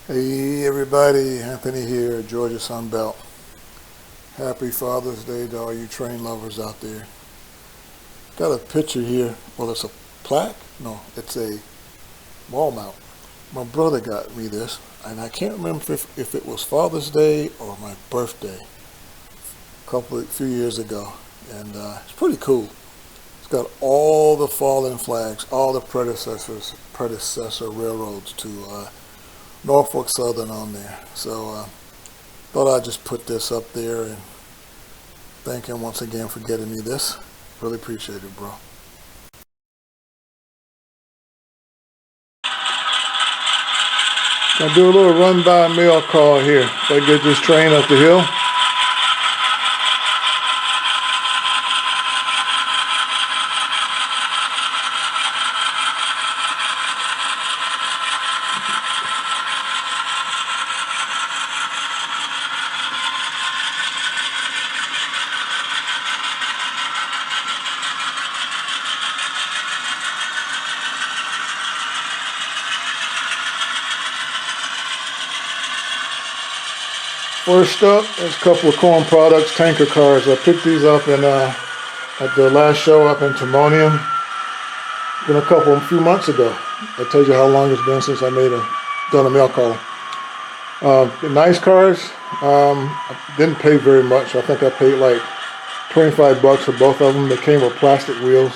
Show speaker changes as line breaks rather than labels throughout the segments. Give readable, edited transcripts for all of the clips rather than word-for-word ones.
Hey everybody, Anthony here, Georgia Sunbelt. Happy Father's Day to all you train lovers out there. Got a picture here. Well, it's a plaque? No, it's a wall mount. My brother got me this, and I can't remember if it was Father's Day or my birthday a few years ago. And it's pretty cool. It's got all the fallen flags, all the predecessor railroads to Norfolk Southern on there. So thought I'd just put this up there and thank him once again for getting me this. Really appreciate it, bro. I'll do a little run by mail call here if I get this train up the hill. First up is a couple of corn products, tanker cars. I picked these up at the last show up in Timonium. Been a few months ago. I told you how long it's been since I done a mail call. Nice cars. I didn't pay very much. I think I paid like $25 for both of them. They came with plastic wheels.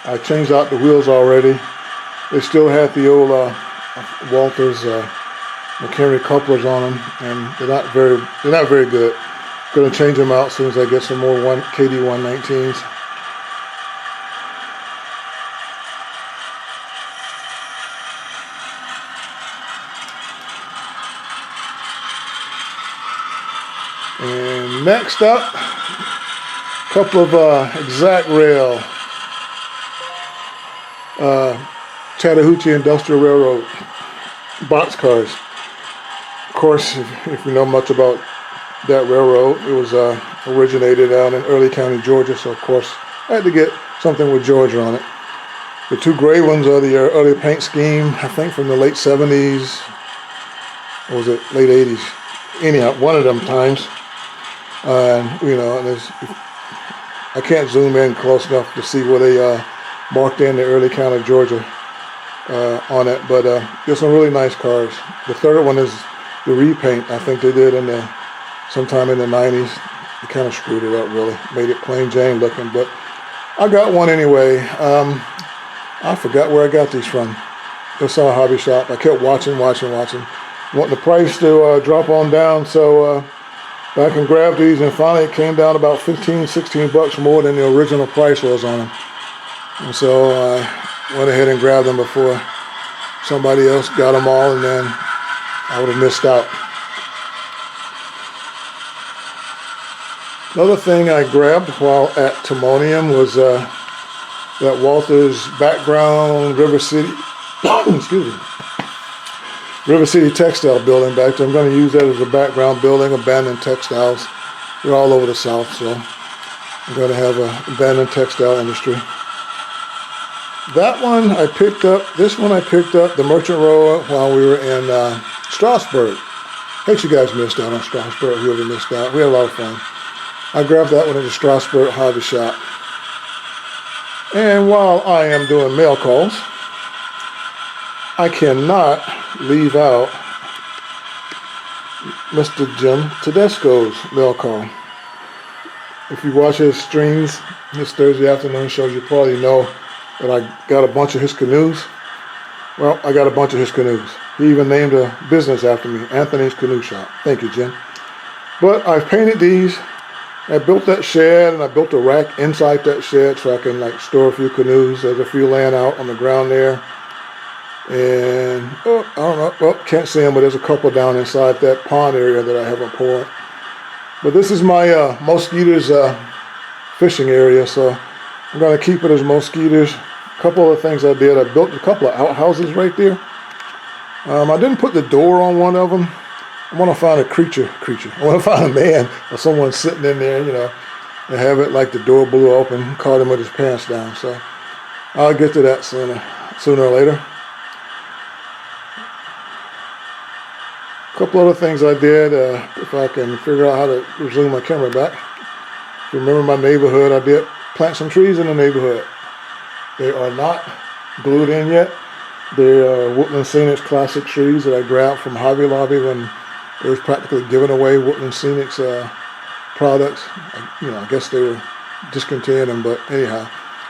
I changed out the wheels already. They still had the old Walters McHenry couplers on them, and they're not very good. Going to change them out as soon as I get some more KD119s. And next up, a couple of Exact Rail Chattahoochee Industrial Railroad boxcars. Of course, if you know much about that railroad, it was originated out in Early County, Georgia, so of course I had to get something with Georgia on it. The two gray ones are the early paint scheme, I think from the late 70s, or was it late 80s? Anyhow, one of them times. You know, I can't zoom in close enough to see where they marked in the Early County, Georgia on it, but there's some really nice cars. The third one is the repaint. I think they did sometime in the 90s. They kind of screwed it up, really. Made it plain Jane looking, but I got one anyway. I forgot where I got these from. I saw a hobby shop. I kept watching. Wanting the price to drop on down, so I can grab these, and finally it came down about $15-16 more than the original price was on them. And so I went ahead and grabbed them before somebody else got them all, and then I would have missed out. Another thing I grabbed while at Timonium was that Walters background River City, excuse me, River City textile building back there. I'm going to use that as a background building, abandoned textiles. They're all over the South, so I'm going to have an abandoned textile industry. That one I picked up, the Merchant Row while we were in Strasburg. Hate you guys missed out on Strasburg, whoever missed out. We had a lot of fun. I grabbed that one at the Strasburg hobby shop. And while I am doing mail calls, I cannot leave out Mr. Jim Tedesco's mail call. If you watch his streams, his Thursday afternoon shows, you probably know that I got a bunch of his canoes. Well, I got a bunch of his canoes. He even named a business after me, Anthony's Canoe Shop. Thank you, Jim. But I've painted these. I built that shed, and I built a rack inside that shed so I can like store a few canoes. There's a few laying out on the ground there. And, I don't know, well, can't see them, but there's a couple down inside that pond area that I haven't poured. But this is my Skeeters fishing area, so I'm going to keep it as Skeeters. A couple of things I did. I built a couple of outhouses right there. I didn't put the door on one of them. I want to find a creature. I want to find a man or someone sitting in there, you know, and have it like the door blew open, caught him with his pants down. So I'll get to that sooner or later. A couple other things I did, if I can figure out how to resume my camera back. If you remember my neighborhood, I did plant some trees in the neighborhood. They are not glued in yet. They are Woodland Scenics classic trees that I grabbed from Hobby Lobby when it was practically giving away Woodland Scenics products. I guess they were discontinuing them, but anyhow,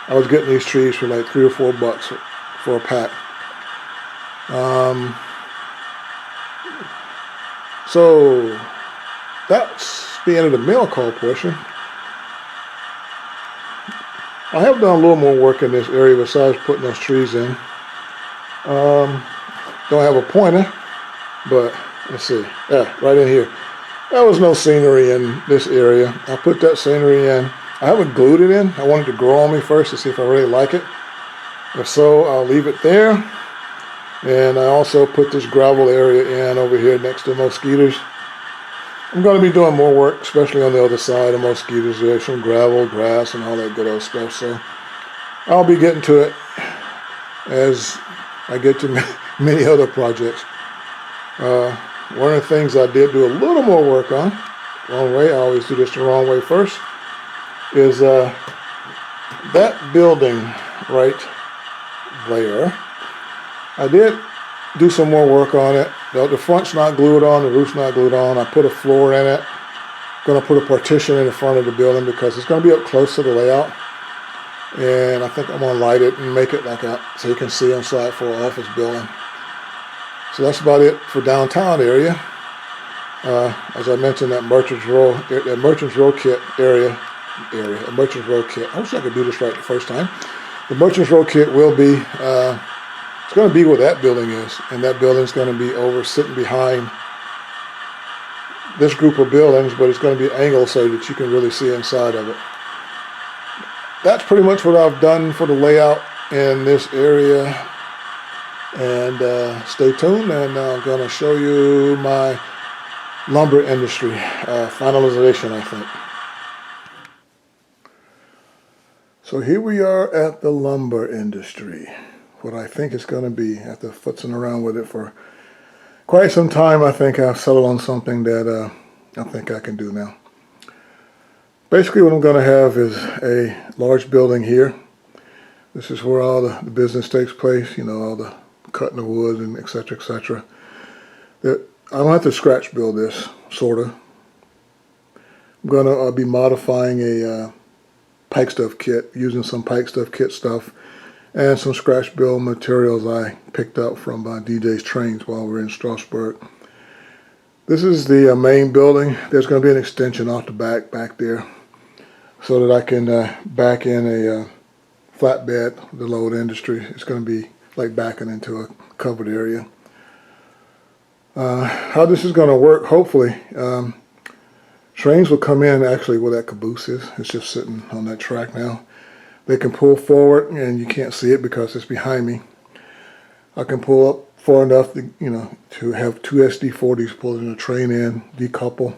I was getting these trees for like $3 or $4 for a pack. So that's the end of the mail call portion. I have done a little more work in this area besides putting those trees in. Don't have a pointer, but let's see. Yeah, right in here. There was no scenery in this area. I put that scenery in. I haven't glued it in. I wanted to grow on me first to see if I really like it. If so, I'll leave it there. And I also put this gravel area in over here next to Skeeters. I'm going to be doing more work, especially on the other side of Skeeters. There's some gravel, grass, and all that good old stuff. So I'll be getting to it as I get to many other projects. One of the things I did do a little more work on, wrong way, I always do this the wrong way first, is that building right there. I did do some more work on it. The front's not glued on, the roof's not glued on. I put a floor in it. Going to put a partition in the front of the building because it's going to be up close to the layout. And I think I'm going to light it and make it like so you can see inside for an office building. So that's about it for downtown area. As I mentioned, that Merchants Row kit area, Merchants Row kit. I wish I could do this right the first time. The Merchants Row kit will be, it's going to be where that building is, and that building's going to be sitting behind this group of buildings, but it's going to be angled so that you can really see inside of it. That's pretty much what I've done for the layout in this area. And stay tuned, and I'm going to show you my lumber industry finalization, I think. So here we are at the lumber industry. What I think it's going to be, after futzing around with it for quite some time, I think I've settled on something that I think I can do now. Basically what I'm going to have is a large building here. This is where all the business takes place, all the cutting of wood and et cetera, et cetera. I don't have to scratch build this, sort of. I'm going to be modifying a pike stuff kit, using some pike stuff kit stuff and some scratch build materials I picked up from DJ's Trains while we were in Strasbourg. This is the main building. There's going to be an extension off the back there so that I can back in a flatbed, the load industry. It's going to be like backing into a covered area. How this is going to work, hopefully, trains will come in actually where that caboose is. It's just sitting on that track now. They can pull forward, and you can't see it because it's behind me. I can pull up far enough to, to have two SD40s pulling the train in, decouple,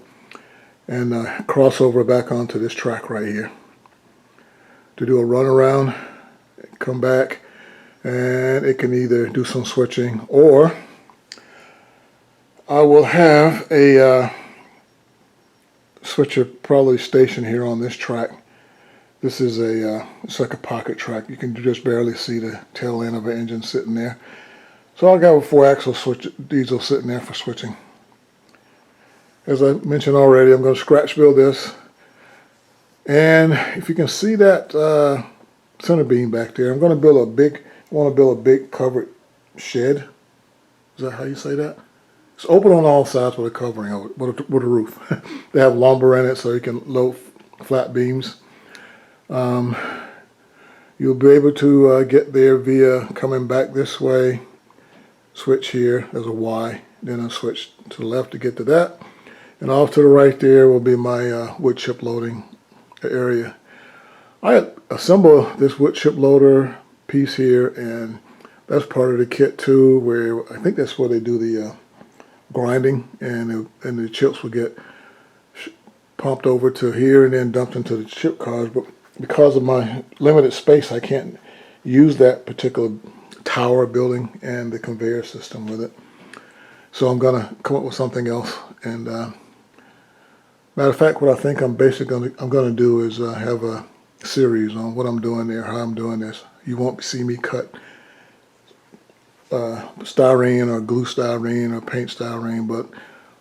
and cross over back onto this track right here. To do a run around, come back, and it can either do some switching, or I will have a switcher probably stationed here on this track. This is it's like a pocket track. You can just barely see the tail end of an engine sitting there. So I'll have a 4-axle diesel sitting there for switching. As I mentioned already, I'm going to scratch build this. And if you can see that center beam back there, I'm going to build I want to build a big covered shed. Is that how you say that? It's open on all sides with a covering over it, with a roof. They have lumber in it so you can load flat beams. You'll be able to get there via coming back this way, switch here, there's a Y, then I'll switch to the left to get to that. And off to the right there will be my wood chip loading area. I assemble this wood chip loader piece here, and that's part of the kit too, where I think that's where they do the grinding, and the chips will get pumped over to here and then dumped into the chip cars. But because of my limited space, I can't use that particular tower building and the conveyor system with it. So I'm going to come up with something else. And matter of fact, what I think I'm basically going to do is have a series on what I'm doing there, how I'm doing this. You won't see me cut styrene or glue styrene or paint styrene, but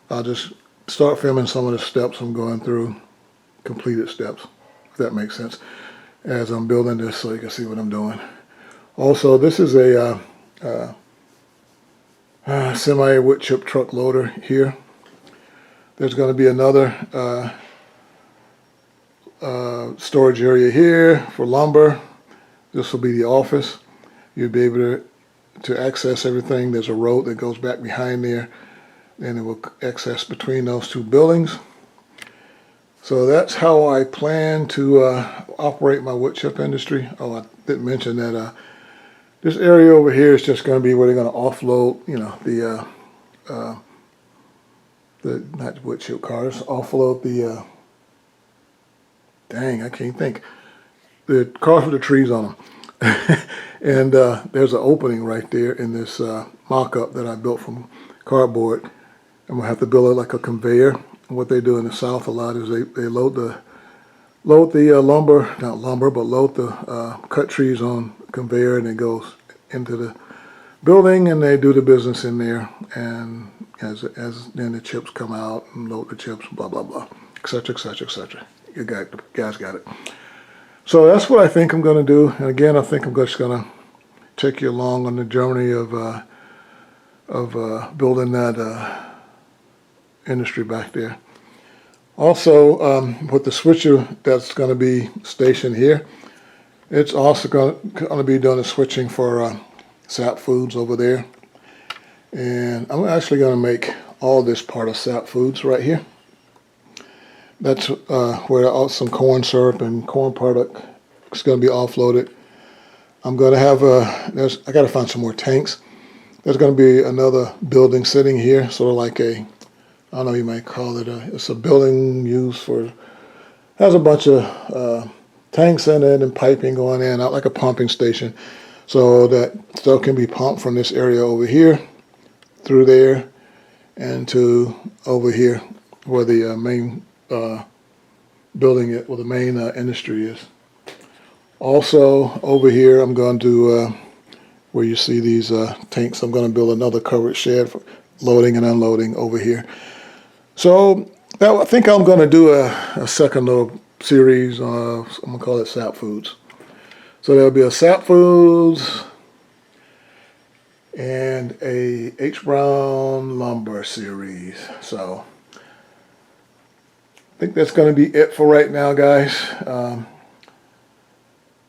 I'll just start filming some of the steps I'm going through, completed steps, if that makes sense, as I'm building this so you can see what I'm doing. Also, this is a semi wood chip truck loader here. There's going to be another storage area here for lumber. This will be the office. You'll be able to access everything. There's a road that goes back behind there, and it will access between those two buildings. So that's how I plan to operate my wood chip industry. Oh, I didn't mention that this area over here is just going to be where they're going to offload, you know, the not wood chip cars, offload the dang, I can't think, the cars with the trees on them. And there's an opening right there in this mock-up that I built from cardboard. I'm gonna have to build it like a conveyor. And what they do in the South a lot is they load the lumber, not lumber, but load the cut trees on conveyor, and it goes into the building, and they do the business in there. And as then the chips come out and load the chips, blah blah blah, etc. etc. etc. You guys got it. So that's what I think I'm going to do. And again, I think I'm just going to take you along on the journey of building that industry back there. Also, with the switcher that's going to be stationed here, it's also going to be doing the switching for Sap Foods over there. And I'm actually going to make all this part of Sap Foods right here. That's where some corn syrup and corn product is going to be offloaded. I'm going to have I got to find some more tanks. There's going to be another building sitting here, sort of like I don't know, you might call it it's a building used for, has a bunch of tanks in it and piping going in, out like a pumping station, so that stuff can be pumped from this area over here, through there, and to over here where the main building where the main industry is. Also over here, I'm going to, where you see these tanks, I'm going to build another covered shed for loading and unloading over here. So I think I'm going to do a second little series. I'm going to call it Sap Foods. So there'll be a Sap Foods and a H. Brown Lumber series. So I think that's going to be it for right now, guys.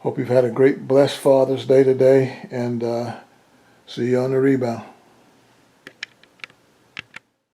Hope you've had a great, blessed Father's Day today, and see you on the rebound.